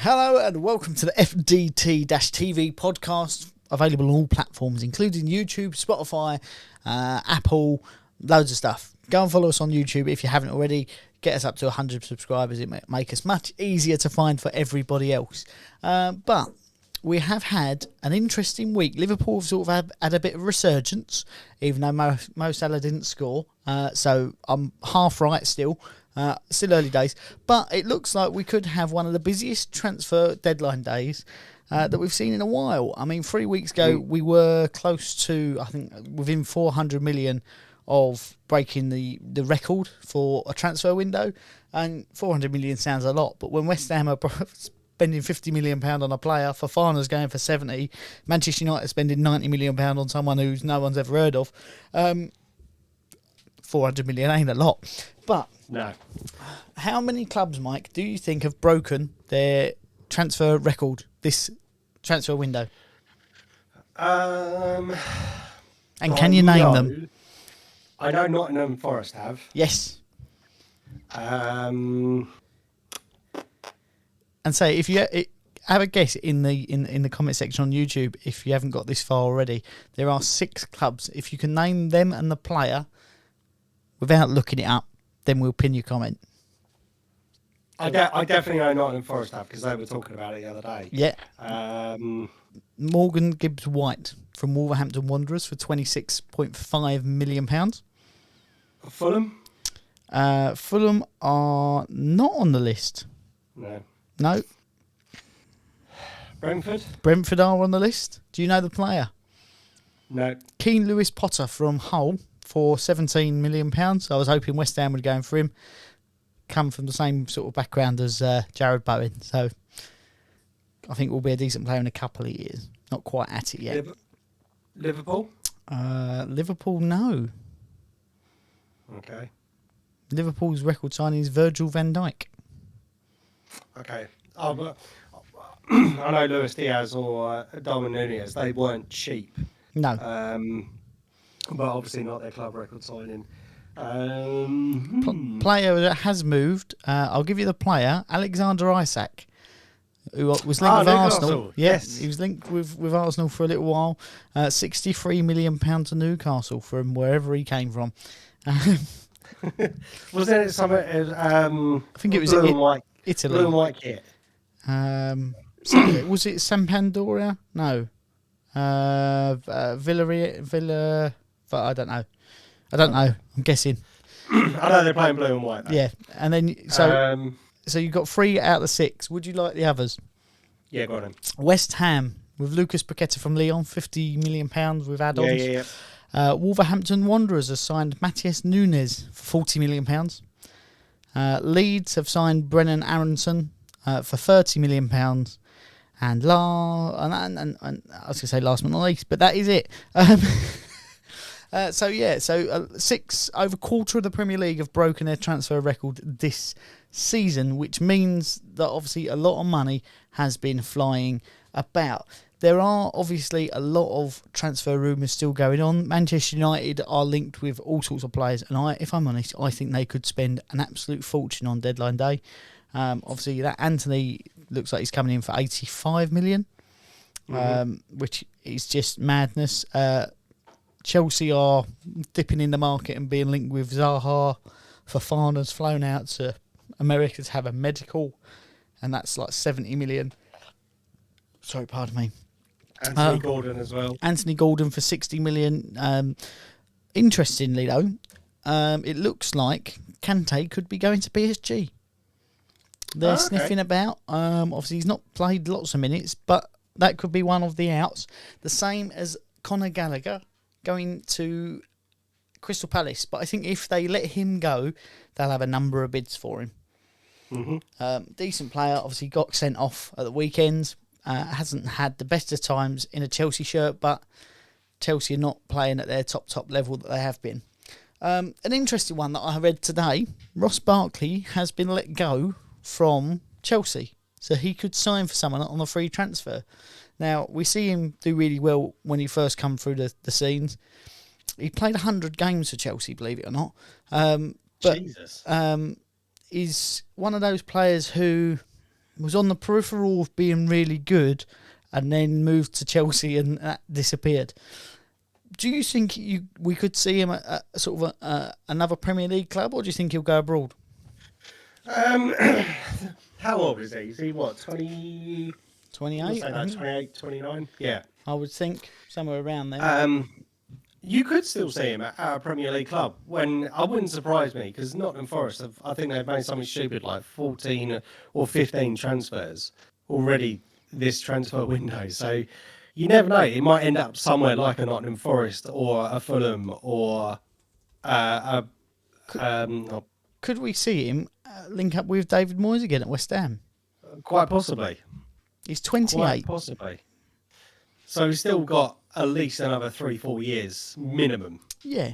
Hello and welcome to the FDT-TV podcast, available on all platforms, including YouTube, Spotify, Apple, loads of stuff. Go and follow us on YouTube if you haven't already. Get us up to 100 subscribers. It may make us much easier to find for everybody else. But we have had an interesting week. Liverpool have sort of had a bit of resurgence, even though Mo Salah didn't score. So I'm half right still. Still early days, but it looks like we could have one of the busiest transfer deadline days that we've seen in a while. I mean, 3 weeks ago, we were close to, I think, within 400 million of breaking the record for a transfer window. And 400 million sounds a lot, but when West Ham are spending £50 million on a player, Fofana's going for 70, Manchester United spending £90 million on someone who's no one's ever heard of, 400 million ain't a lot. But no. How many clubs, Mike, do you think have broken their transfer record this transfer window? And can you name them? I know Nottingham Forest have. Yes. Um, And say if you have a guess in the comment section on YouTube, if you haven't got this far already, there are 6 clubs. If you can name them and the player without looking it up, then we'll pin your comment. I definitely know Nottingham Forest have because they were talking about it the other day. Yeah. Morgan Gibbs White from Wolverhampton Wanderers for £26.5 million. Fulham? Fulham are not on the list. No. Brentford? Brentford are on the list. Do you know the player? No. Keane Lewis Potter from Hull for £17 million. I was hoping West Ham would go in for him. Come from the same sort of background as Jared Bowen. So I think we'll be a decent player in a couple of years. Not quite at it yet. Liverpool? Liverpool, no. Okay. Liverpool's record signing is Virgil van Dijk. Okay. Oh, but I know Luis Diaz or Darwin Núñez, they weren't cheap. No. But obviously not their club record signing. Player that has moved, I'll give you the player, Alexander Isak, who was linked with Arsenal. Yes, he was linked with Arsenal for a little while. £63 million to Newcastle from wherever he came from. Wasn't it something? I think it was blue and white, Italy. Blue and white kit. Was it Sampdoria? No. Villa. I don't know. I'm guessing. I know they're playing blue and white, though. Yeah, and then so you've got 3 out of the 6. Would you like the others? Yeah, go on then. West Ham with Lucas Paqueta from Lyon, £50 million with add-ons. Yeah. Wolverhampton Wanderers have signed Matthias Nunes for £40 million. Leeds have signed Brennan Aronson for £30 million. And I was going to say last but not least, but that is it. So 6 over quarter of the Premier League have broken their transfer record this season, which means that obviously a lot of money has been flying about. There are obviously a lot of transfer rumours still going on. Manchester United are linked with all sorts of players, and if I'm honest, I think they could spend an absolute fortune on deadline day. Obviously, that Anthony looks like he's coming in for 85 million, which is just madness. Chelsea are dipping in the market and being linked with Zaha. Fofana's flown out to America to have a medical, and that's like 70 million. Sorry, pardon me. Anthony Gordon as well. Anthony Gordon for 60 million. Interestingly, though, it looks like Kante could be going to PSG. They're sniffing about. Obviously, he's not played lots of minutes, but that could be one of the outs. The same as Conor Gallagher going to Crystal Palace. But I think if they let him go, they'll have a number of bids for him. Decent player. Obviously, got sent off at the weekend. Hasn't had the best of times in a Chelsea shirt, but Chelsea are not playing at their top level that they have been. An interesting one that I read today, Ross Barkley has been let go from Chelsea, so he could sign for someone on a free transfer. Now, we see him do really well when he first come through the scenes. He played 100 games for Chelsea, believe it or not. But Jesus. Is one of those players who was on the peripheral of being really good, and then moved to Chelsea and that disappeared. Do you think we could see him at sort of another Premier League club, or do you think he'll go abroad? How old is he? Is he what, 20? 28? Say that, 28, 29? Yeah. I would think somewhere around there. You could still see him at a Premier League club. When I wouldn't surprise me, because Nottingham Forest, I think they've made something stupid like 14 or 15 transfers already this transfer window. So you never know. It might end up somewhere like a Nottingham Forest or a Fulham or Could we see him link up with David Moyes again at West Ham? quite possibly. He's 28. Quite possibly. So he's still got at least another 3-4 years minimum. Yeah.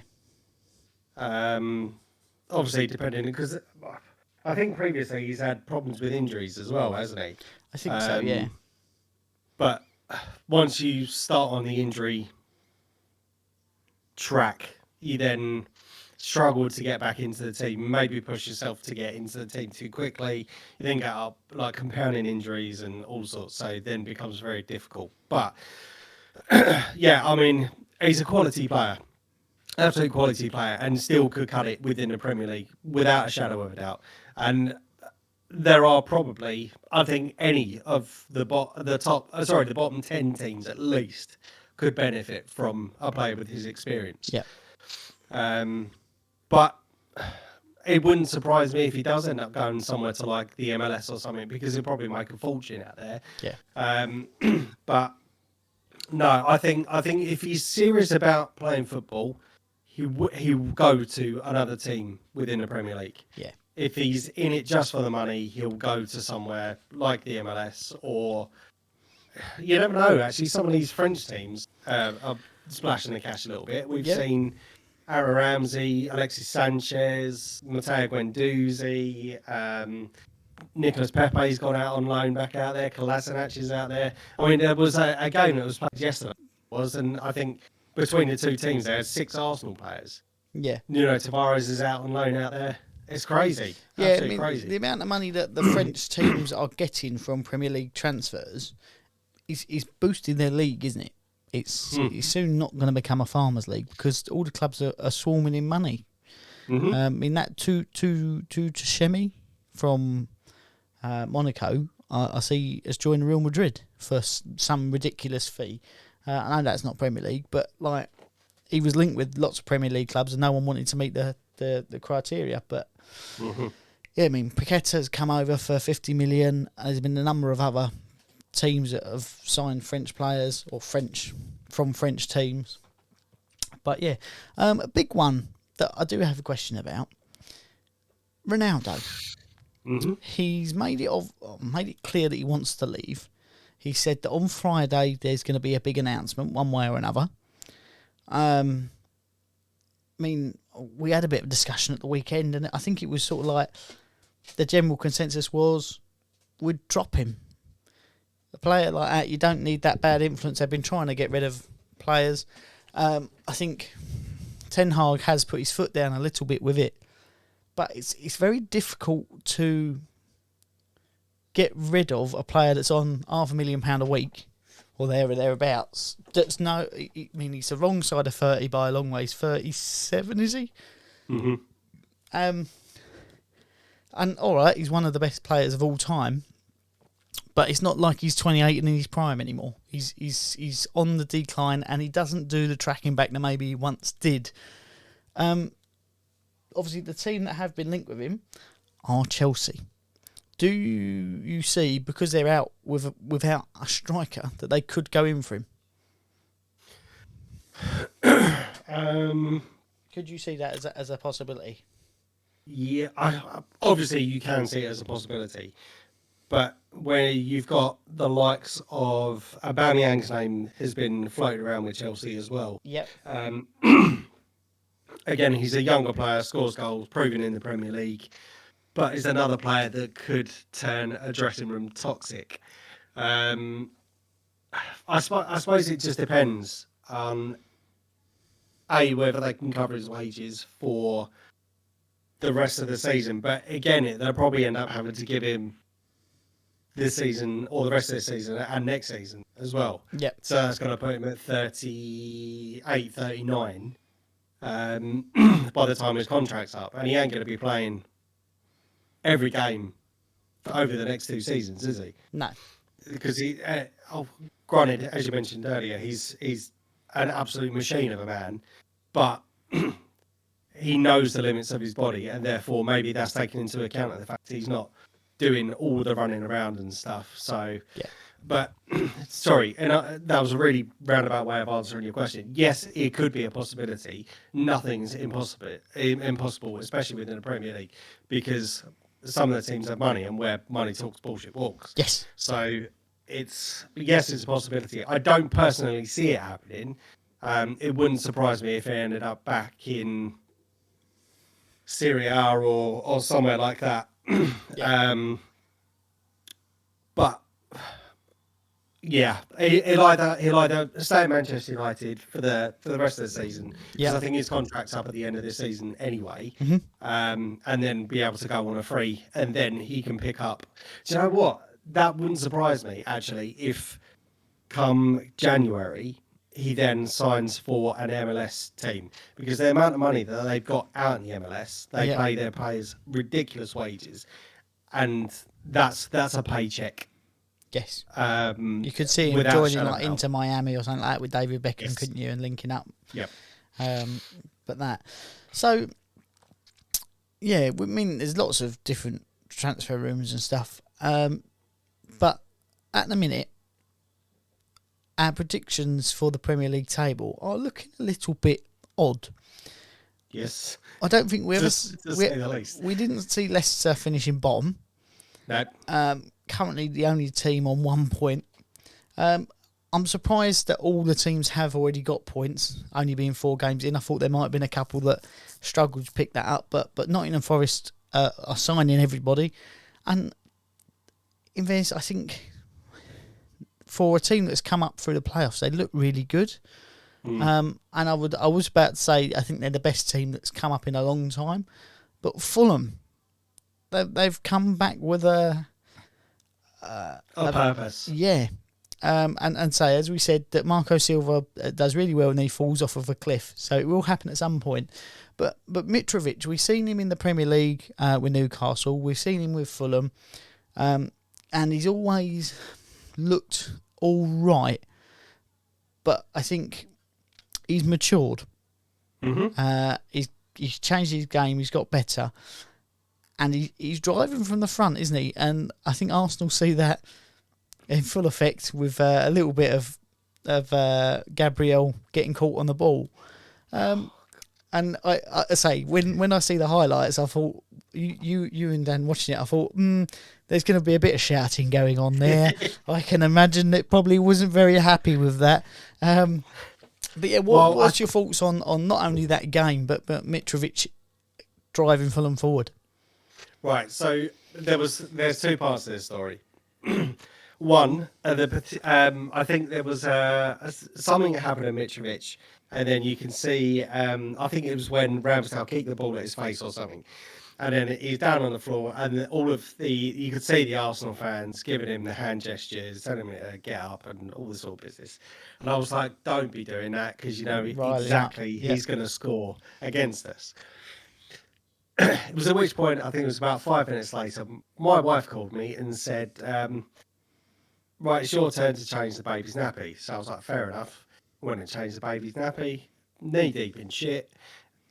Obviously, depending, because I think previously he's had problems with injuries as well, hasn't he? I think so, yeah. But once you start on the injury track, you then struggle to get back into the team, maybe push yourself to get into the team too quickly. You then get up like compounding injuries and all sorts, so it then becomes very difficult. But yeah, I mean, he's a quality player, absolute quality player, and still could cut it within the Premier League without a shadow of a doubt. And there are probably, I think, any of the bottom 10 teams at least could benefit from a player with his experience. Yeah. But it wouldn't surprise me if he does end up going somewhere to like the MLS or something, because he'll probably make a fortune out there. Yeah. But no, I think if he's serious about playing football, he will go to another team within the Premier League. Yeah. If he's in it just for the money, he'll go to somewhere like the MLS, or you never know. Actually, some of these French teams are splashing the cash a little bit. We've seen Aaron Ramsey, Alexis Sanchez, Matteo Guendouzi, Nicolas Pepe's gone out on loan back out there. Kolasinac is out there. I mean, there was a game that was played yesterday, and I think between the two teams there are 6 Arsenal players. Yeah. Tavares is out on loan out there. It's crazy. Yeah, Absolutely crazy. The amount of money that the French teams are getting from Premier League transfers is boosting their league, isn't it? It's soon not going to become a farmers' league because all the clubs are swarming in money. Mm-hmm. I mean, that Tchouameni from Monaco, I see has joined Real Madrid for some ridiculous fee. I know that's not Premier League, but like he was linked with lots of Premier League clubs and no one wanted to meet the criteria. But yeah, I mean, Paqueta's come over for 50 million. There's been a number of other teams that have signed French players or from French teams. But yeah, a big one that I do have a question about. Ronaldo. Mm-hmm. He's made it clear that he wants to leave. He said that on Friday there's going to be a big announcement one way or another. I mean, we had a bit of discussion at the weekend, and I think it was sort of like the general consensus was we'd drop him. A player like that, you don't need that bad influence. They've been trying to get rid of players. I think Ten Hag has put his foot down a little bit with it, but it's very difficult to get rid of a player that's on £500,000 a week or there or thereabouts. That's I mean, he's the wrong side of 30 by a long way. He's 37, is he? Mm-hmm. And all right, he's one of the best players of all time. But it's not like he's 28 and in his prime anymore. He's on the decline, and he doesn't do the tracking back that maybe he once did. Obviously, the team that have been linked with him are Chelsea. Do you see, because they're out without a striker, that they could go in for him? Could you see that as a possibility? Yeah, obviously you can see it as a possibility. But where you've got the likes of Aubameyang's name has been floated around with Chelsea as well. Yep. Again, he's a younger player, scores goals, proven in the Premier League, but is another player that could turn a dressing room toxic. I suppose it just depends on whether they can cover his wages for the rest of the season. But again, they'll probably end up having to give him this season or the rest of this season and next season as well. Yeah. So that's going to put him at 38, 39 by the time his contract's up. And he ain't going to be playing every game over the next 2 seasons, is he? No. Because granted, as you mentioned earlier, he's an absolute machine of a man, but he knows the limits of his body, and therefore maybe that's taken into account of the fact he's not doing all the running around and stuff. So, yeah. But sorry, and that was a really roundabout way of answering your question. Yes, it could be a possibility. Nothing's impossible, especially within the Premier League, because some of the teams have money, and where money talks, bullshit walks. Yes. So it's a possibility. I don't personally see it happening. It wouldn't surprise me if it ended up back in Serie A or somewhere like that. Yeah. But yeah, he'll either stay at Manchester United for the rest of the season, because I think his contract's up at the end of this season anyway, and then be able to go on a free, and then he can pick up. Do you know what? That wouldn't surprise me actually if come January he then signs for an MLS team, because the amount of money that they've got out in the MLS, they pay their players ridiculous wages, and that's a paycheck. Yes. You could see him joining like Inter Miami or something like that with David Beckham, couldn't you, and linking up. Yep. But that. So, yeah, I mean, there's lots of different transfer rooms and stuff. But at the minute, our predictions for the Premier League table are looking a little bit odd. Yes. I don't think we ever... to say the least. We didn't see Leicester finishing bottom. No. Currently the only team on 1 point. I'm surprised that all the teams have already got points, only being 4 games in. I thought there might have been a couple that struggled to pick that up, but Nottingham Forest are signing everybody. And in fairness, I think for a team that's come up through the playoffs, they look really good. And I was about to say I think they're the best team that's come up in a long time. But Fulham, they've come back with a purpose. Yeah. And say, as we said, that Marco Silva does really well and he falls off of a cliff. So it will happen at some point. But Mitrovic, we've seen him in the Premier League with Newcastle. We've seen him with Fulham. And he's always looked all right. But I think he's matured. He's changed his game. He's got better. And he's driving from the front, isn't he? And I think Arsenal see that in full effect with a little bit of Gabriel getting caught on the ball. And I say, when I see the highlights, I thought, you and Dan watching it, I thought, there's going to be a bit of shouting going on there. I can imagine it probably wasn't very happy with that. But yeah, what's your thoughts on not only that game, but Mitrovic driving Fulham forward? Right, so there's 2 parts to this story. One, I think there was something that happened to Mitrovic, and then you can see, I think it was when Ramsdale kicked the ball at his face or something, and then he's down on the floor, and you could see the Arsenal fans giving him the hand gestures, telling him to get up and all this sort of business. And I was like, don't be doing that, because you know exactly he's going to score against us. It was at which point, I think it was about 5 minutes later, my wife called me and said, right, it's your turn to change the baby's nappy. So I was like, fair enough. Went and changed the baby's nappy, knee deep in shit.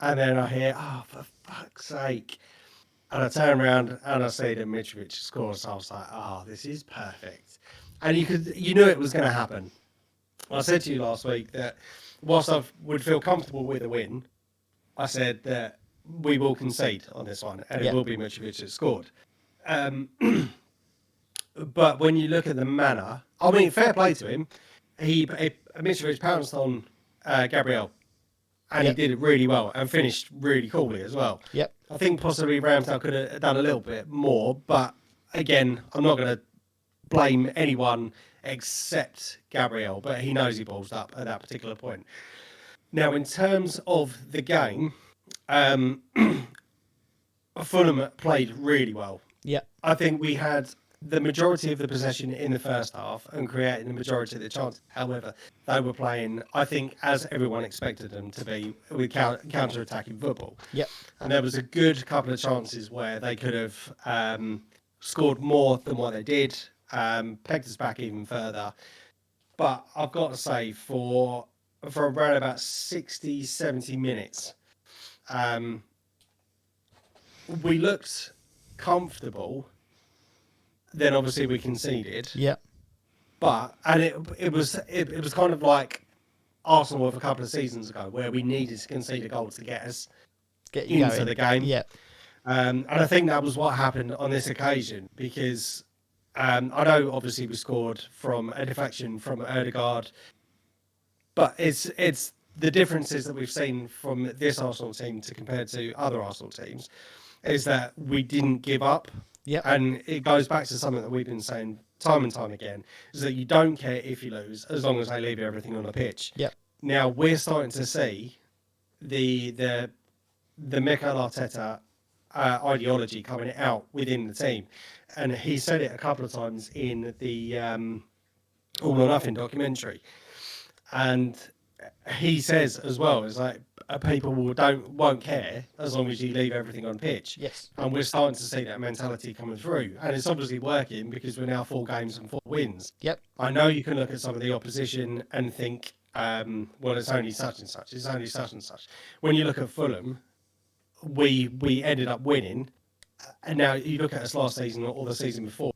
And then I hear, oh, for fuck's sake. And I turn around and I see that Mitrovic scores. So I was like, oh, this is perfect. And you knew it was going to happen. I said to you last week that whilst I would feel comfortable with a win, I said that we will concede on this one, and it will be Mitrovic that scored. But when you look at the manner, I mean, fair play to him. Mitrovic pounced on Gabriel, and he did it really well and finished really coolly as well. Yep. I think possibly Ramsdale could have done a little bit more, but again, I'm not going to blame anyone except Gabriel, but he knows he balls up at that particular point. Now, in terms of the game, Fulham played really well. Yeah. I think we had the majority of the possession in the first half and creating the majority of the chances. However, they were playing, I think, as everyone expected them to be, with counter-attacking football. Yep. And there was a good couple of chances where they could have scored more than what they did, pegged us back even further. But I've got to say, for around about 60, 70 minutes, we looked comfortable. Then obviously we conceded. Yep. And it was kind of like Arsenal of a couple of seasons ago, where we needed to concede a goal to get us into the game. Yeah. And I think that was what happened on this occasion, because I know obviously we scored from a deflection from Ødegaard, but it's the differences that we've seen from this Arsenal team to compared to other Arsenal teams is that we didn't give up. Yep. And it goes back to something that we've been saying time and time again, is that you don't care if you lose as long as they leave everything on the pitch. Yep. Now we're starting to see the Mikel Arteta ideology coming out within the team, and he said it a couple of times in the All or Nothing documentary, and he says as well, it's like people won't care as long as you leave everything on pitch. Yes. And we're starting to see that mentality coming through, and it's obviously working because we're now 4 games and 4 wins. Yep. I know you can look at some of the opposition and think, well, it's only such and such. It's only such and such. When you look at Fulham, we ended up winning, and now you look at us last season or the season before,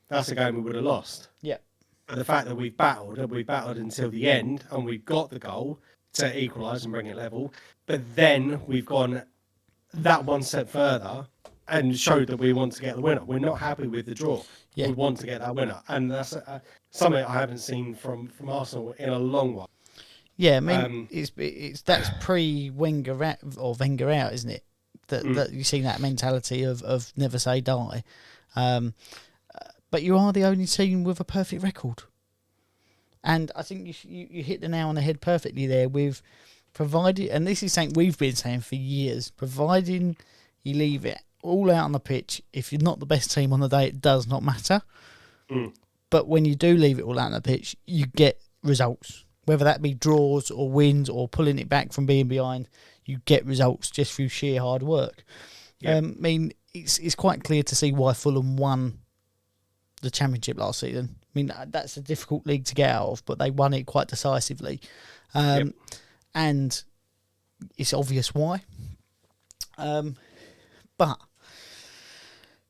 that's a game we would have lost. Yeah. But the fact that we've battled until the end, and we've got the goal to equalise and bring it level, but then we've gone that one step further and showed that we want to get the winner. We're not happy with the draw. Yeah. We want to get that winner, and that's something I haven't seen from Arsenal in a long while. Yeah, I mean, it's that's pre-Wenger out, or Wenger out, isn't it? That you see that mentality of never say die. But you are the only team with a perfect record. And I think you hit the nail on the head perfectly there with provided, and this is something we've been saying for years, providing you leave it all out on the pitch, if you're not the best team on the day, it does not matter. But when you do leave it all out on the pitch, you get results. Whether that be draws or wins or pulling it back from being behind, you get results just through sheer hard work. Yeah. I mean, it's quite clear to see why Fulham won the Championship last season. I mean, that's a difficult league to get out of, but they won it quite decisively. And it's obvious why. But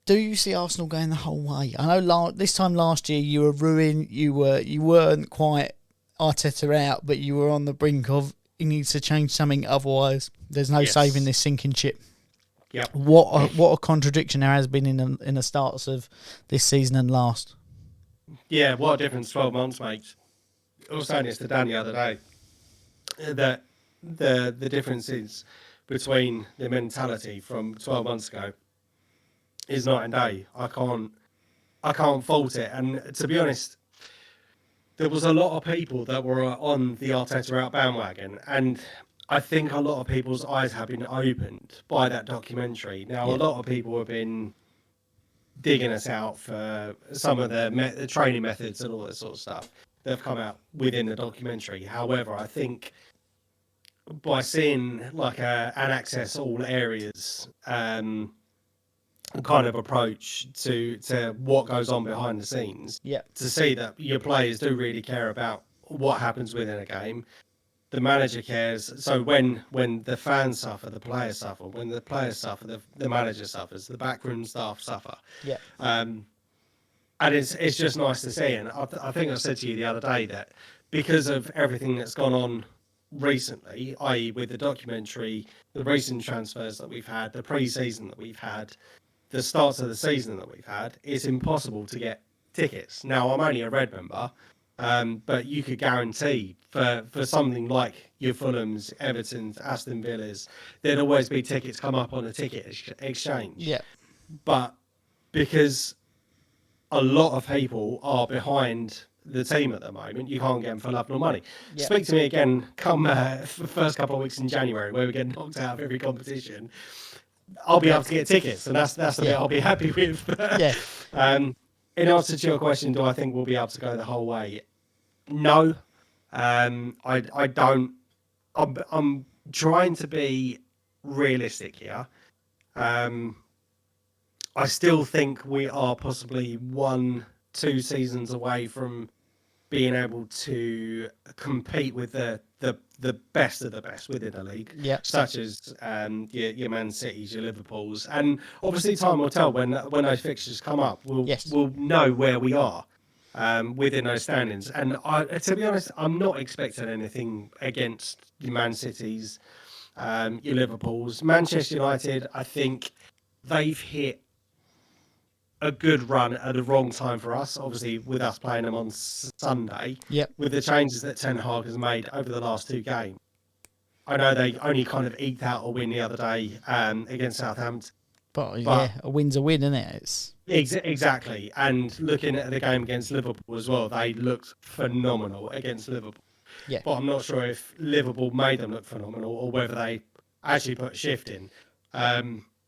do you see Arsenal going the whole way? I know this time last year you were ruined. You weren't quite Arteta out, but you were on the brink of he needs to change something. Otherwise, there's no saving this sinking ship. Yep. What a contradiction there has been in the starts of this season and last. Yeah, what a difference 12 months makes. I was saying this to Dan the other day, that the differences between the mentality from 12 months ago is night and day. I can't fault it. And to be honest, there was a lot of people that were on the Arteta out bandwagon, and I think a lot of people's eyes have been opened by that documentary. Now, a lot of people have been digging us out for some of the training methods and all that sort of stuff that have come out within the documentary. However, I think by seeing like an access all areas kind of approach to what goes on behind the scenes, to see that your players do really care about what happens within a game. The manager cares. So when the fans suffer, the players suffer. When the players suffer, the manager suffers. The backroom staff suffer. Yeah. And it's just nice to see. And I think I said to you the other day that because of everything that's gone on recently, i.e. with the documentary, the recent transfers that we've had, the pre-season that we've had, the starts of the season that we've had, it's impossible to get tickets. Now, I'm only a Red member, but you could guarantee for something like your Fulhams, Evertons, Aston Villas, there'd always be tickets come up on a ticket exchange. Yeah. But because a lot of people are behind the team at the moment, you can't get them for love nor money. Yeah. Speak to me again come the first couple of weeks in January where we get knocked out of every competition. I'll be able to get tickets, and that's the bit I'll be happy with. in answer to your question, do I think we'll be able to go the whole way? No. I don't. I'm trying to be realistic here. I still think we are possibly 1-2 seasons away from being able to compete with the best of the best within the league, Yeah. such as your Man Cities, your Liverpools, and obviously time will tell when those fixtures come up. We'll know where we are within those standings. And to be honest, I'm not expecting anything against your Man Cities, your Liverpools, Manchester United. I think they've hit a good run at the wrong time for us, obviously with us playing them on Sunday. Yep. With the changes that Ten Hag has made over the last 2 games. I know they only kind of eked out a win the other day against Southampton. But yeah, a win's a win, isn't it? It's... Exactly. And looking at the game against Liverpool as well, they looked phenomenal against Liverpool. Yeah. But I'm not sure if Liverpool made them look phenomenal or whether they actually put a shift in.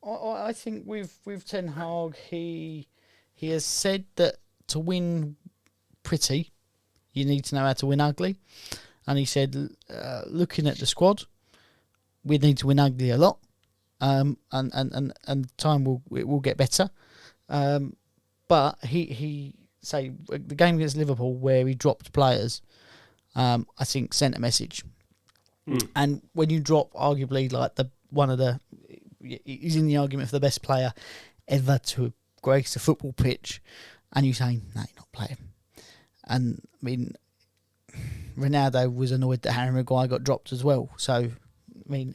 I think with Ten Hag, he has said that to win pretty, you need to know how to win ugly. And he said, looking at the squad, we need to win ugly a lot. And time will get better. But he say the game against Liverpool where he dropped players, I think sent a message. And when you drop arguably like he's in the argument for the best player ever to grace a football pitch, and you say, no, you're not playing. And I mean, Ronaldo was annoyed that Harry Maguire got dropped as well. So, I mean,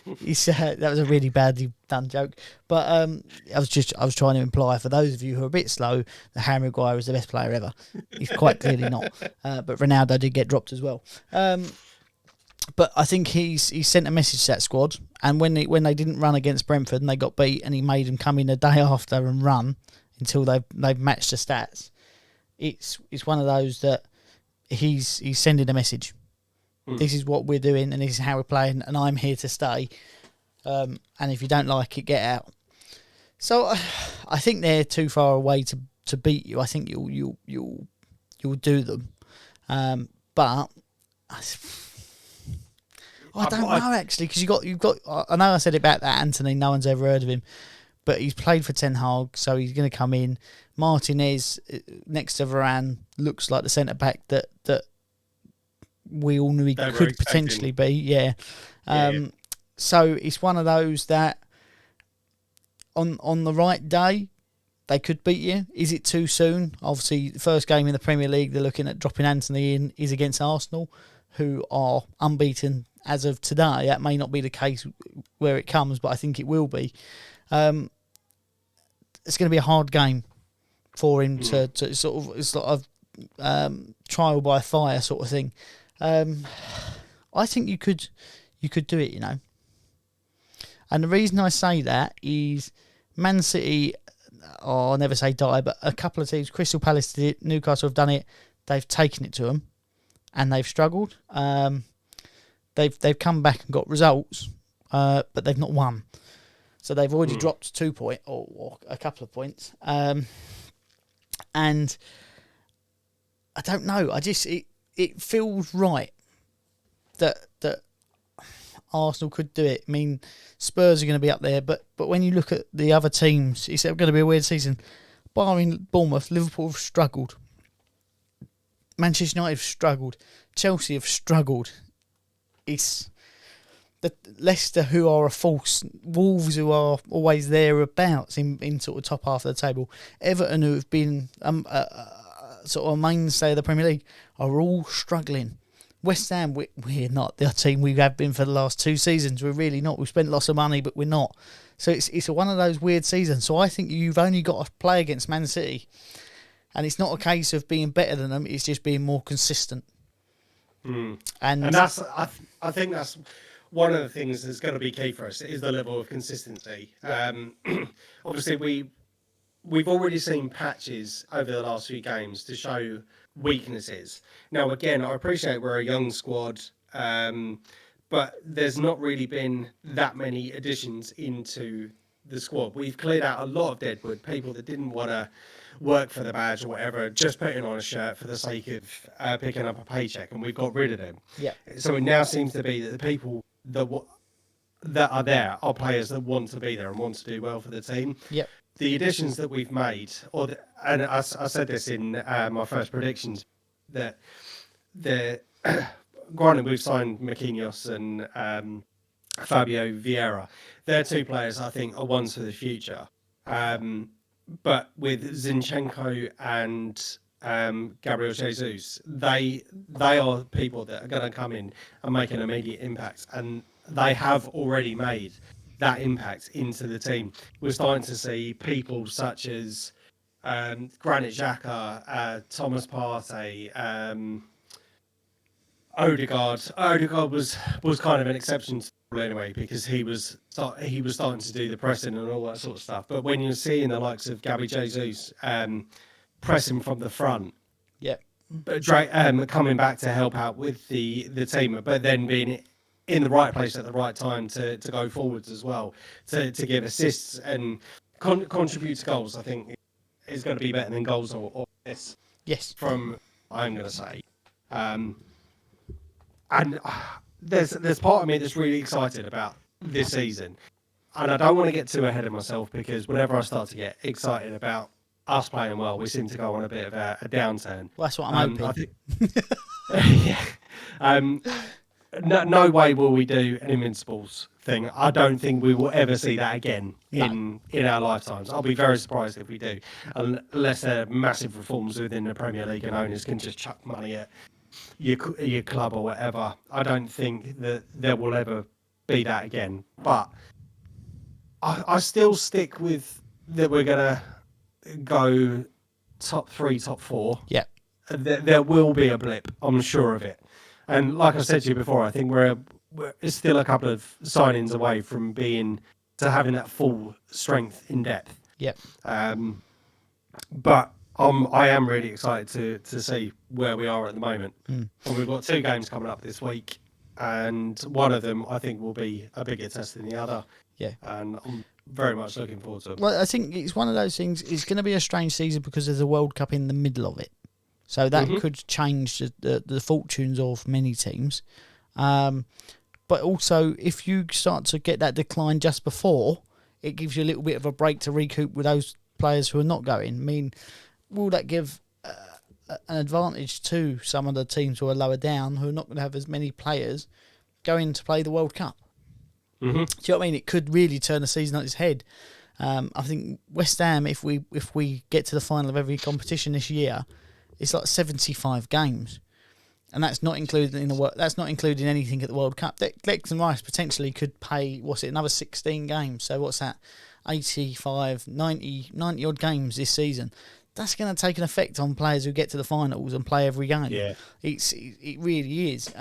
that was a really badly done joke. But I was trying to imply for those of you who are a bit slow that Harry Maguire is the best player ever. He's quite clearly not. But Ronaldo did get dropped as well. But I think he sent a message to that squad, and when they didn't run against Brentford and they got beat, and he made them come in a day after and run until they've matched the stats. It's one of those that he's sending a message. This is what we're doing, and this is how we're playing, and I'm here to stay. And if you don't like it, get out. So I think they're too far away to beat you. I think you'll do them, but. I don't know actually, because you've got. I know I said about that Anthony. No one's ever heard of him, but he's played for Ten Hag, so he's going to come in. Martinez next to Varane looks like the centre back that we all knew he could potentially be. Yeah. So it's one of those that on the right day they could beat you. Is it too soon? Obviously, the first game in the Premier League, they're looking at dropping Anthony in, is against Arsenal, who are unbeaten as of today. That may not be the case where it comes, but I think it will be. It's going to be a hard game for him to sort of trial by fire sort of thing. I think you could do it, you know. And the reason I say that is Man City, I'll never say die, but a couple of teams, Crystal Palace did it, Newcastle have done it, they've taken it to them, and they've struggled. They've come back and got results, but they've not won. So they've already dropped 2 points or a couple of points. And I don't know. It feels right that Arsenal could do it. I mean, Spurs are going to be up there, but when you look at the other teams, it's going to be a weird season. Barring Bournemouth, Liverpool have struggled. Manchester United have struggled. Chelsea have struggled. It's the Leicester who are a force. Wolves who are always thereabouts in sort of top half of the table. Everton who have been sort of a mainstay of the Premier League are all struggling. West Ham, we're not the team we have been for the last 2 seasons. We're really not. We've spent lots of money, but we're not. So it's one of those weird seasons. So I think you've only got to play against Man City. And it's not a case of being better than them. It's just being more consistent. And that's I think that's one of the things that's going to be key for us is the level of consistency. Obviously, we've already seen patches over the last few games to show weaknesses. Now, again, I appreciate we're a young squad, but there's not really been that many additions into the squad. We've cleared out a lot of deadwood, people that didn't want to work for the badge or whatever, just putting on a shirt for the sake of picking up a paycheck, and we've got rid of them. Yeah. So it now seems to be that the people that are there are players that want to be there and want to do well for the team. Yep. The additions that we've made, and I said this in my first predictions, that granted we've signed Marquinhos and Fabio Vieira. They're two players I think are ones for the future. But with Zinchenko and Gabriel Jesus, they are people that are going to come in and make an immediate impact, and they have already made that impact into the team. We're starting to see people such as Granit Xhaka, Thomas Partey, Odegaard. Odegaard was kind of an exception to the rule anyway, because he was starting to do the pressing and all that sort of stuff. But when you're seeing the likes of Gabby Jesus pressing from the front, Yeah. but coming back to help out with the team, but then being in the right place at the right time to go forwards as well, to give assists and contribute to goals, I think is going to be better than goals or assists. Yes. From I'm going to say. And there's part of me that's really excited about this season, and I don't want to get too ahead of myself, because whenever I start to get excited about us playing well, we seem to go on a bit of a downturn. Well, that's what I'm hoping. No way will we do an Invincibles thing. I don't think we will ever see that again in our lifetimes. I'll be very surprised if we do, unless there are massive reforms within the Premier League and owners can just chuck money at your club or whatever. I don't think that there will ever be that again. But I still stick with that we're going to go top 3, top 4. Yeah. There will be a blip, I'm sure of it. And like I said to you before, I think we're still a couple of signings away from having that full strength in depth. Yeah. But I am really excited to see where we are at the moment. And we've got 2 games coming up this week, and one of them I think will be a bigger test than the other. Yeah. And I'm very much looking forward to it. Well, I think it's one of those things. It's going to be a strange season because there's a World Cup in the middle of it. So that could change the fortunes of many teams. But also, if you start to get that decline just before, it gives you a little bit of a break to recoup with those players who are not going. I mean, will that give an advantage to some of the teams who are lower down, who are not going to have as many players going to play the World Cup? Do you know what I mean? It could really turn the season on its head. I think West Ham, if we get to the final of every competition this year, it's like 75 games, and that's not including that's not including anything at the World Cup. Declan Rice potentially could pay another 16 games. So what's that? 85, 90 odd games this season. That's going to take an effect on players who get to the finals and play every game. Yeah, it really is.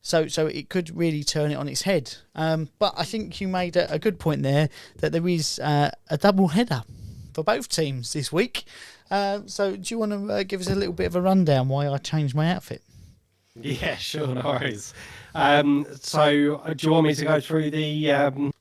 So it could really turn it on its head. But I think you made a good point there, that there is a double header for both teams this week. So do you want to give us a little bit of a rundown why I changed my outfit? Yeah, sure, no worries. So do you want me to go through the...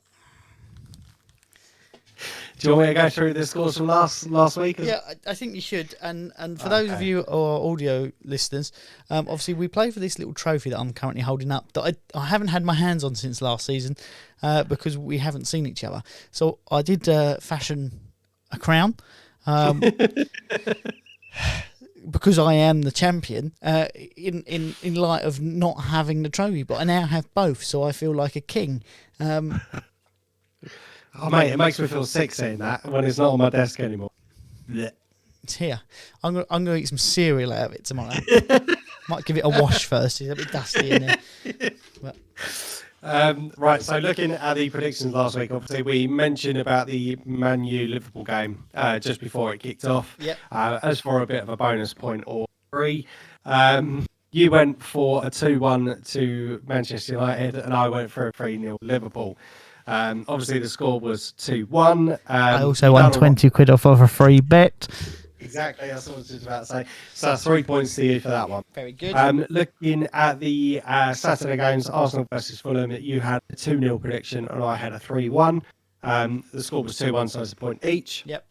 Do you want me to go through the scores from last week? Yeah, I think you should. And for those of you who are audio listeners, obviously we play for this little trophy that I'm currently holding up that I haven't had my hands on since last season because we haven't seen each other. So I did fashion a crown. Because I am the champion, in light of not having the trophy, but I now have both, so I feel like a king. Oh mate, it makes me feel sick saying that when it's not on my desk anymore. It's here. I'm gonna eat some cereal out of it tomorrow. Might give it a wash first. It's a bit dusty in there. But. Right, so looking at the predictions last week, obviously we mentioned about the Man U Liverpool game just before it kicked off. Yep. As for a bit of a bonus point or 3, you went for a 2-1 to Manchester United, and I went for a 3-0 Liverpool. Obviously the score was 2-1. I also won 20 quid off of a free bet. Exactly, that's what I was just about to say. So 3 points to you for that one. Very good. Looking at the Saturday games, Arsenal versus Fulham, you had a 2-0 prediction and I had a 3-1. The score was 2-1, so it's a point each. Yep.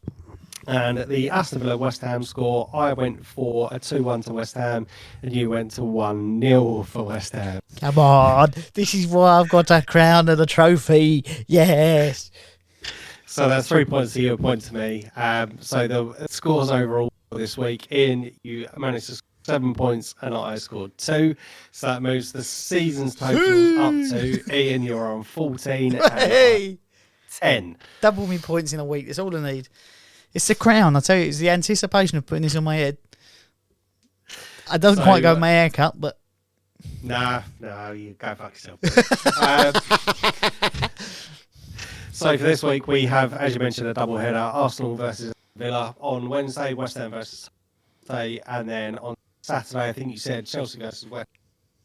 And the Aston Villa West Ham score, I went for a 2-1 to West Ham, and you went to 1-0 for West Ham. Come on. This is why I've got a crown and a trophy. Yes. So that's 3 points to you, a point to me. So the scores overall this week, Ian, you managed to score 7 points, and I scored 2. So that moves the season's totals up to Ian, you're on 14 and Hey. 10. Double me points in a week. That's all I need. It's the crown. I tell you, it's the anticipation of putting this on my head. I don't quite go with my haircut, but... No, you go fuck yourself. So for this week, we have, as you mentioned, a double header: Arsenal versus Villa on Wednesday, West Ham versus Saturday, and then on Saturday, I think you said Chelsea versus West Ham,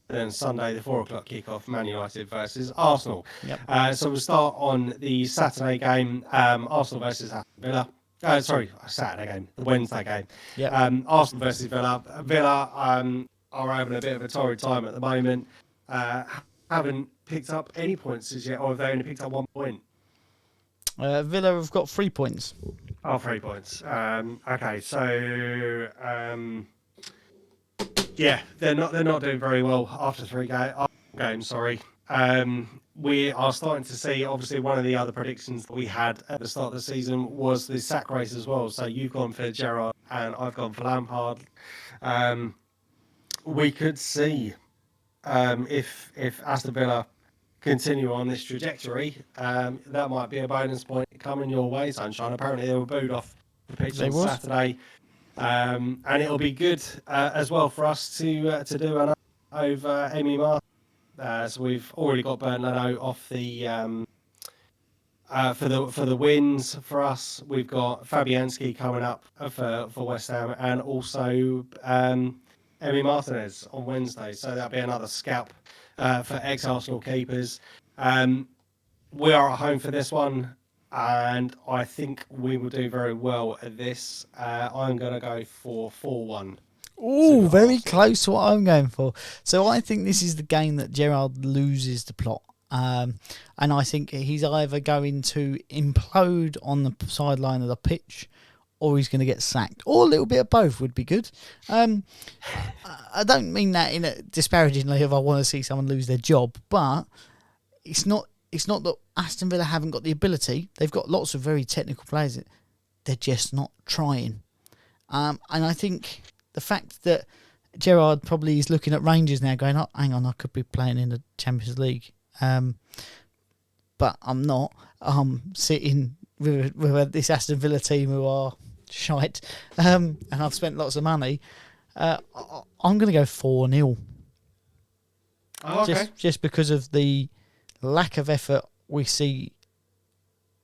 and then Sunday, the 4:00 kickoff, Man United versus Arsenal. Yep. So we'll start on the Saturday game, Arsenal versus Villa. Saturday game, the Wednesday game. Yep. Arsenal versus Villa. Villa are having a bit of a torrid time at the moment. Haven't picked up any points as yet, or have they only picked up 1 point? Villa have got 3 points. Oh, 3 points. Okay, so yeah, they're not doing very well after 3 games. Sorry. We are starting to see, obviously, one of the other predictions that we had at the start of the season was the sack race as well. So you've gone for Gerrard and I've gone for Lampard. We could see if Aston Villa continue on this trajectory, that might be a bonus point coming your way, Sunshine. Apparently they were booed off the pitch on Saturday. And it'll be good as well for us to do an over Emi Martin. So we've already got Bernd Leno off the for the wins for us. We've got Fabianski coming up for West Ham, and also Emi Martinez on Wednesday. So that'll be another scalp for ex-Arsenal keepers. We are at home for this one, and I think we will do very well at this. I'm going to go for 4-1. Ooh, very close to what I'm going for. So I think this is the game that Gerrard loses the plot. And I think he's either going to implode on the sideline of the pitch, or he's going to get sacked. Or a little bit of both would be good. I don't mean that in a disparagingly if I want to see someone lose their job, but it's not that Aston Villa haven't got the ability. They've got lots of very technical players. They're just not trying. And I think the fact that Gerrard probably is looking at Rangers now going, oh, hang on, I could be playing in the Champions League. But I'm not. I'm sitting with this Aston Villa team who are shite. And I've spent lots of money. I'm going to go 4-0. Oh, okay. Just because of the lack of effort we see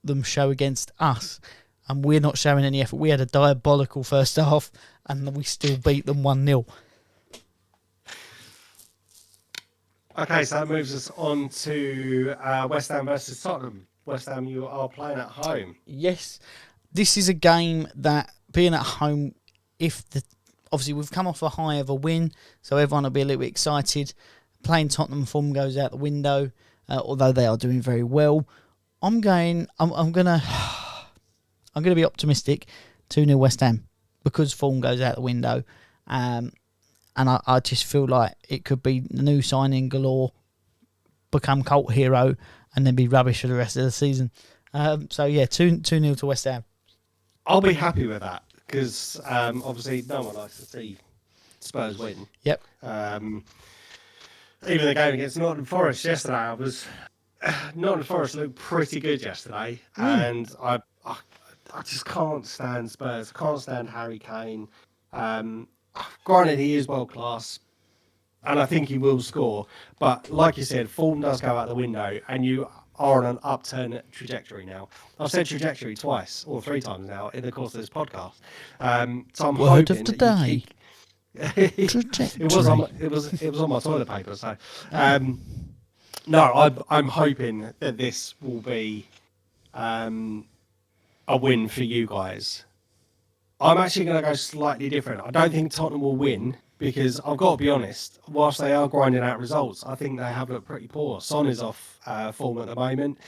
them show against us. And we're not showing any effort. We had a diabolical first half, and we still beat them 1-0. Okay, so that moves us on to West Ham versus Tottenham. West Ham, you are playing at home. Yes, this is a game that, being at home, obviously we've come off a high of a win, so everyone will be a little bit excited. Playing Tottenham, form goes out the window, although they are doing very well. I'm going to be optimistic. 2-0 West Ham, because form goes out the window. And I just feel like it could be the new signing galore, become cult hero, and then be rubbish for the rest of the season. So yeah, 2-0 to West Ham. I'll be happy with that, because obviously no one likes to see Spurs win. Yep. Even the game against Nottingham Forest yesterday, Nottingham Forest looked pretty good yesterday, and I just can't stand Spurs. I can't stand Harry Kane. Granted, he is world class, and I think he will score. But like you said, form does go out the window, and you are on an upturn trajectory now. I've said trajectory twice or 3 times now in the course of this podcast. So I'm Word hoping of the day. It was on my toilet paper. So no, I'm hoping that this will be a win for you guys. I'm actually going to go slightly different. I don't think Tottenham will win, because I've got to be honest, whilst they are grinding out results, I think they have looked pretty poor. Son is off form at the moment.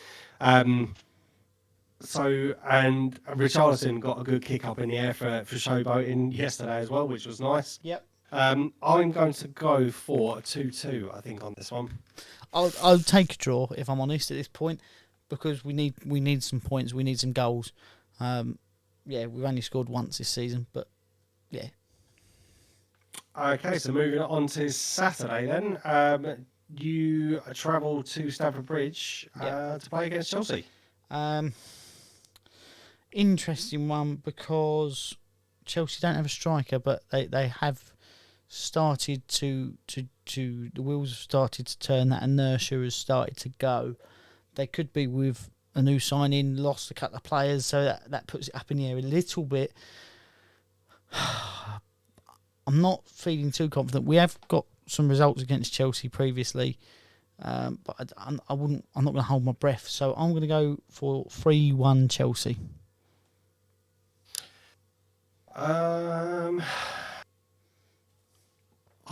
So, and Richarlison got a good kick up in the air for showboating yesterday as well, which was nice. Yep. I'm going to go for a 2-2, I think, on this one. I'll take a draw if I'm honest at this point, because we need some points, we need some goals. We've only scored once this season, but yeah. Okay, so moving on to Saturday then. You travel to Stamford Bridge to play against Chelsea. Interesting one, because Chelsea don't have a striker, but they have started to the wheels have started to turn. That inertia has started to go. They could be with a new signing, lost a couple of players, so that puts it up in the air a little bit. I'm not feeling too confident. We have got some results against Chelsea previously, but I'm not going to hold my breath. So I'm going to go for 3-1 Chelsea. I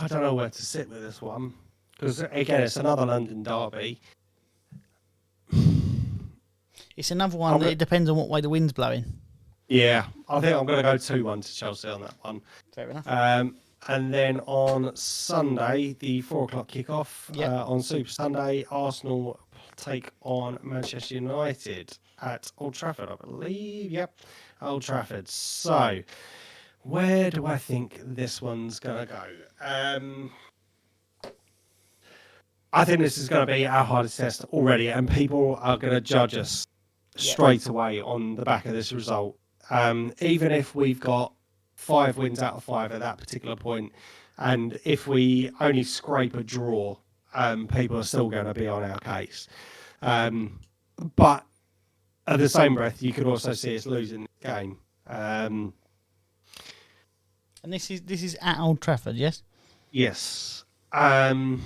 don't know where to sit with this one, because again, it's another London derby. It's another one that it depends on what way the wind's blowing. Yeah, I think I'm going to go 2-1 to Chelsea on that one. Fair enough. And then on Sunday, the 4:00 kickoff on Super Sunday, Arsenal take on Manchester United at Old Trafford, I believe. Yep, Old Trafford. So, where do I think this one's going to go? I think this is going to be our hardest test already, and people are going to judge us straight away on the back of this result. Even if we've got 5 wins out of 5 at that particular point, and if we only scrape a draw, people are still going to be on our case. But at the same breath, you could also see us losing the game. And this is at Old Trafford, yes? Yes. I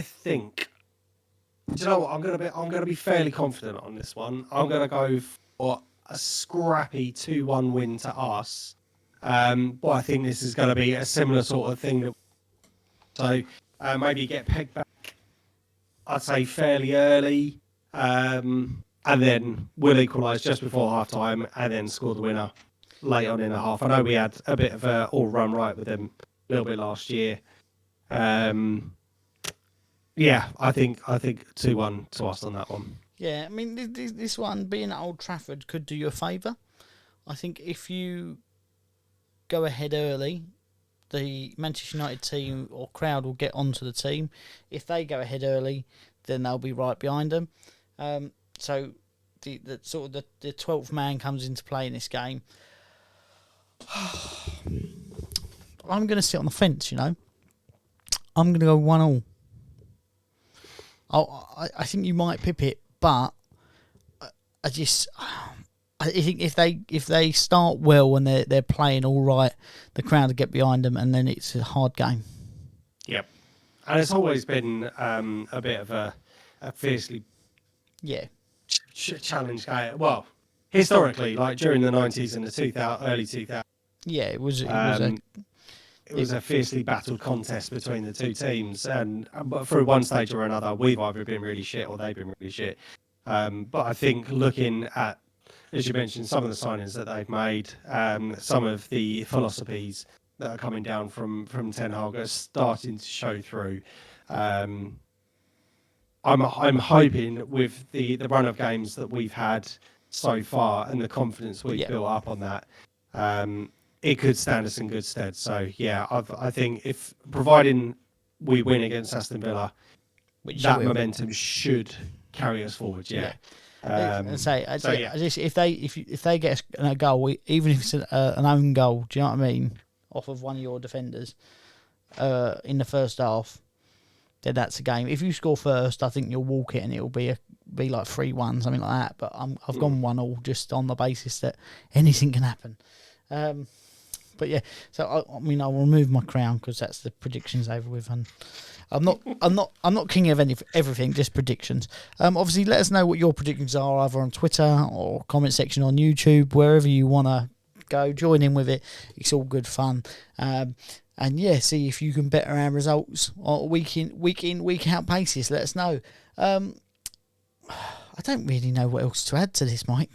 think. Do you know what? I'm gonna be fairly confident on this one. I'm gonna go for a scrappy 2-1 win to us. But I think this is going to be a similar sort of thing. So maybe get pegged back, I'd say, fairly early, and then we'll equalise just before half time and then score the winner late on in the half. I know we had a bit of a all run right with them a little bit last year. I think 2-1 to us on that one. Yeah, I mean, this one, being at Old Trafford, could do you a favour. I think if you go ahead early, the Manchester United team or crowd will get onto the team. If they go ahead early, then they'll be right behind them. So the 12th man comes into play in this game. I'm going to sit on the fence, you know. I'm going to go 1-1. I think you might pip it, but I think if they start well and they're playing all right, the crowd will get behind them, and then it's a hard game. Yep, and it's always been a bit of a fiercely challenge game. Well, historically, like during the 90s and the early 2000s. Yeah, it was a fiercely battled contest between the two teams, but through one stage or another, we've either been really shit or they've been really shit. But I think looking at, as you mentioned, some of the signings that they've made, some of the philosophies that are coming down from Ten Hag are starting to show through. I'm hoping with the run of games that we've had so far and the confidence we've built up on that, it could stand us in good stead. So yeah, I think if providing we win against Aston Villa, that momentum should carry us forward. Yeah. If they get a goal, even if it's an own goal, do you know what I mean, off of one of your defenders in the first half, then that's a game. If you score first, I think you'll walk it and it'll be like 3-1, something like that. But I've gone 1-1 just on the basis that anything can happen. But yeah, so I'll remove my crown because that's the predictions over with, and I'm not king of everything, just predictions. Obviously, let us know what your predictions are, either on Twitter or comment section on YouTube, wherever you want to go. Join in with it; it's all good fun. And yeah, see if you can better our results on week in week out basis. Let us know. I I don't really know what else to add to this, Mike.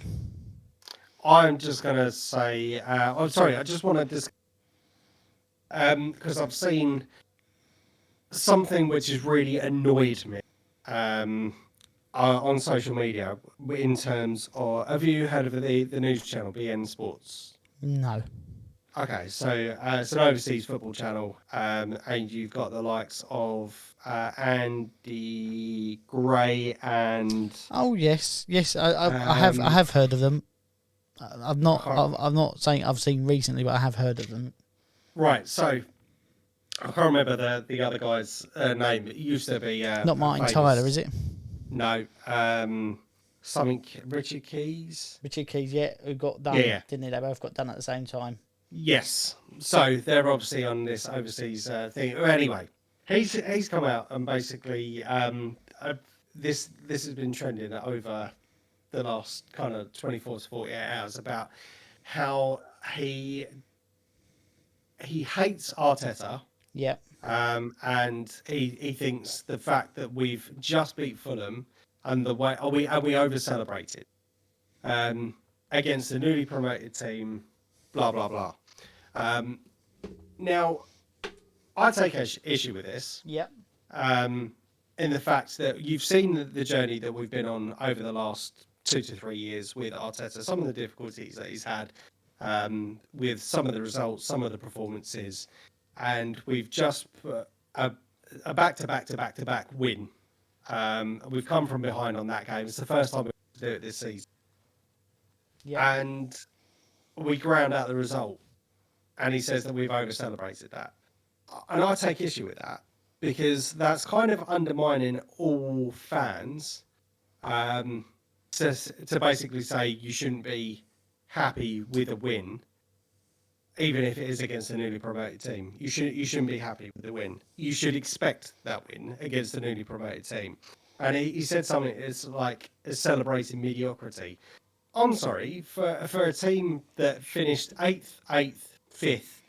I'm just going to say, I'm sorry, I just want to discuss, because I've seen something which has really annoyed me on social media in terms of, have you heard of the news channel, BN Sports? No. Okay, so it's an overseas football channel, and you've got the likes of Andy Gray and Oh yes, I have heard of them. I'm not saying I've seen recently, but I have heard of them. Right, so I can't remember the other guy's name. It used to be Not Martin famous, Tyler, is it? No, something Richard Keys. Richard Keys, yeah, who got done, Yeah. didn't they? They both got done at the same time. Yes. So they're obviously on this overseas thing. Anyway, he's come out and basically this has been trending over the last kind of 24 to 48 hours about how he hates Arteta. Yeah. And he thinks the fact that we've just beat Fulham and the way we over celebrated against the newly promoted team, blah blah blah. Now, I take issue with this. Yeah. In the fact that you've seen the journey that we've been on over the last 2 to 3 years with Arteta, some of the difficulties that he's had with some of the results, some of the performances, and we've just put a back-to-back win. We've come from behind on that game. It's the first time we do it this season. Yeah. And we ground out the result. And he says that we've over-celebrated that. And I take issue with that because that's kind of undermining all fans to basically say you shouldn't be happy with a win, even if it is against a newly promoted team. You shouldn't be happy with the win. You should expect that win against a newly promoted team. And he said something it's like celebrating mediocrity. I'm sorry, for a team that finished 8th, 5th,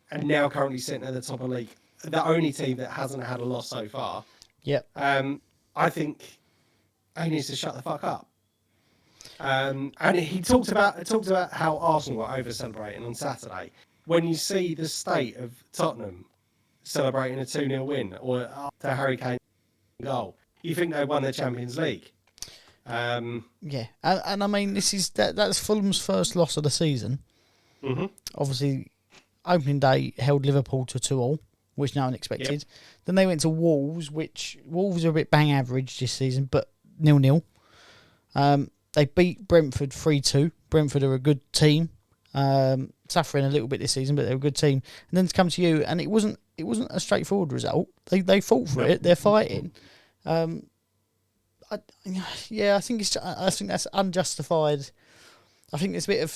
and now currently sitting at the top of the league, the only team that hasn't had a loss so far. Yep. I think he needs to shut the fuck up. And he talked about how Arsenal were over celebrating on Saturday. When you see the state of Tottenham celebrating a 2-0 win or after Harry Kane goal, you think they won the Champions League. Yeah, and I mean that's Fulham's first loss of the season. Mm-hmm. Obviously, opening day held Liverpool to 2-2, which no one expected. Yep. Then they went to Wolves, which Wolves are a bit bang average this season, but 0-0. They beat Brentford 3-2. Brentford are a good team, suffering a little bit this season, but they're a good team. And then to come to you, and it wasn't a straightforward result. They fought for it. They're fighting. I think that's unjustified. I think there's a bit of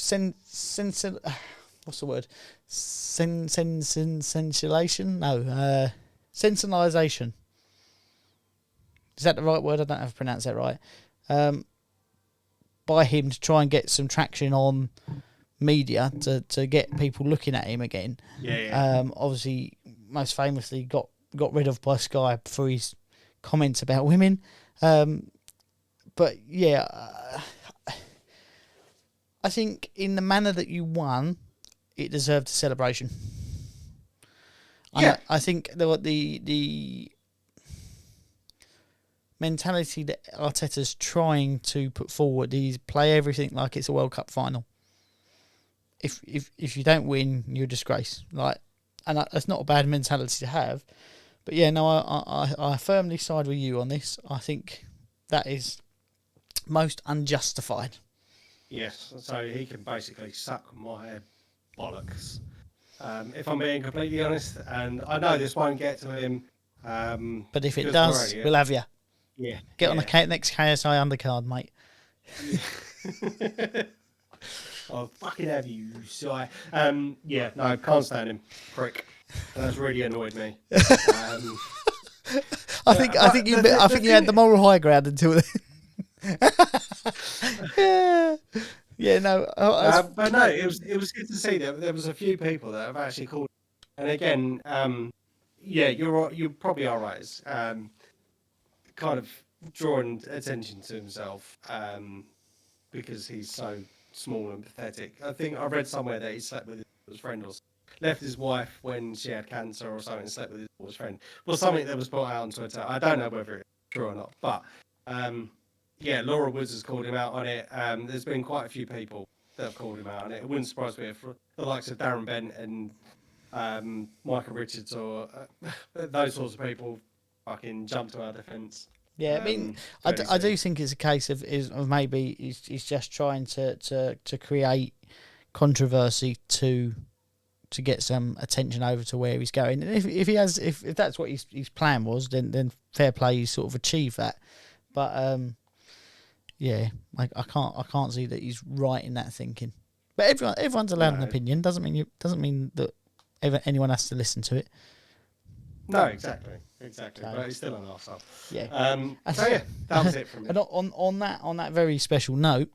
what's the word? Sensationalization? No, sensationalization. Is that the right word? I don't know if I pronounced that right. By him to try and get some traction on media to get people looking at him again. Yeah. Obviously, most famously got rid of by Sky for his comments about women. But yeah, I think in the manner that you won, it deserved a celebration. Yeah. I think the mentality that Arteta's trying to put forward is play everything like it's a World Cup final. If you don't win, you're a disgrace. That's not a bad mentality to have. But yeah, no, I firmly side with you on this. I think that is most unjustified. Yes, so he can basically suck my bollocks. If I'm being completely honest, and I know this won't get to him. But if it does, we'll have you. Yeah. Get on the next KSI undercard, mate. I'll fucking have you, Si. Yeah, no, can't stand him. Prick. That's really annoyed me. I think you had the moral high ground until then. Yeah, no. But no, it was good to see that there was a few people that have actually called. And again, yeah, you probably are right. It's, kind of drawing attention to himself because he's so small and pathetic. I think I read somewhere that he slept with his friend or left his wife when she had cancer or something and slept with his friend. Well, something that was put out on Twitter. I don't know whether it's true or not, but yeah, Laura Woods has called him out on it. There's been quite a few people that have called him out on it. It wouldn't surprise me if the likes of Darren Bent and Michael Richards or those sorts of people fucking jump to our defence. Yeah, I mean, I do think it's a case of maybe he's just trying to create controversy to get some attention over to where he's going. And if that's what his plan was, then fair play, he's sort of achieved that. But yeah, like I can't see that he's right in that thinking. But everyone's allowed an opinion. Doesn't mean that anyone has to listen to it. No, exactly. But he's still an arsehole. Yeah. So yeah, that was it from me. And on that very special note,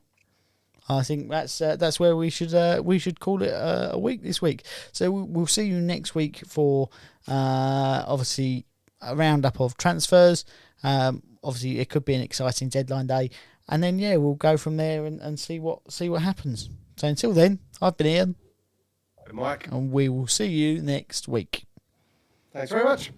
I think that's where we should call it a week this week. So we'll see you next week for obviously a roundup of transfers. Obviously, it could be an exciting deadline day, and then we'll go from there and see what happens. So until then, I've been Ian, Mike, and we will see you next week. Thanks very much.